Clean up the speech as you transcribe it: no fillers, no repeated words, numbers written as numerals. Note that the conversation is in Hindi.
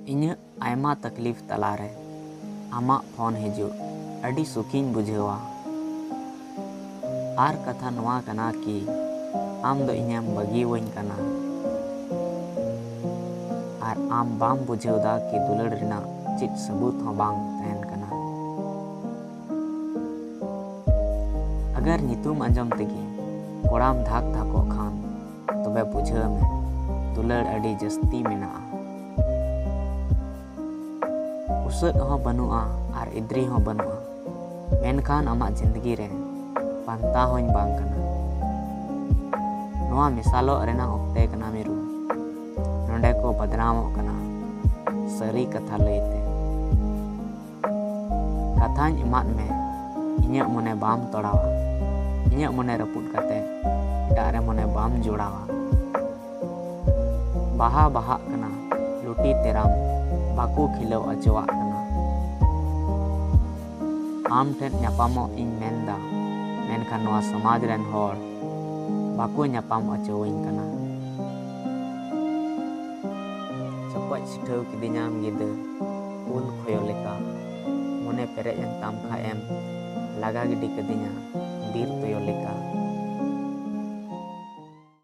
इन्हें आयमा तकलीफ तलारे आमा फोन हिजुग अड़ी सुखीन बुझेवा आर कथा नवा कना कि आम दो इन्हें बगी वइन कना आर आम बाम बुझेवदा कि दुलड़ रिना चित सबूत हो बांग तहन कना। अगर नितुम अंजम तेगी कोड़ाम धाक धाको खान तबे बुझे में दुलड़ अड़ी जस्ती मेना उसद हो बनुआ आर इद्री हो बनुआ मेनखान आमा जिंदगी रे पांता होइन बांग कना। नोआ मिसालो रेना ओक्ते कना मिरु नोंडे को बदनामो कना सरी कथा लईते कथाñ इमाद में इᱧᱟᱹᱜ मने बाम तोड़ावा इᱧᱟᱹᱜ मने रपुट कते एटाग रे मने बाम जोड़ावा बाहा बाहा कना लुटी तेराम बाकू खिलव अचवाग कना आम ठेन ᱧᱟᱯᱟᱢᱚᱜ ᱤᱧ मेनदा मेनखान नोआ समाज रेन होड़ बाकू ᱧᱟᱯᱟᱢ अचवाइन कना। चपच सिठाव किदिᱧाम गिदा उन खोयो लेका मने पेरेज एन ताम खाएम लगा गिडी कदिᱧा बीर तोयो लेका।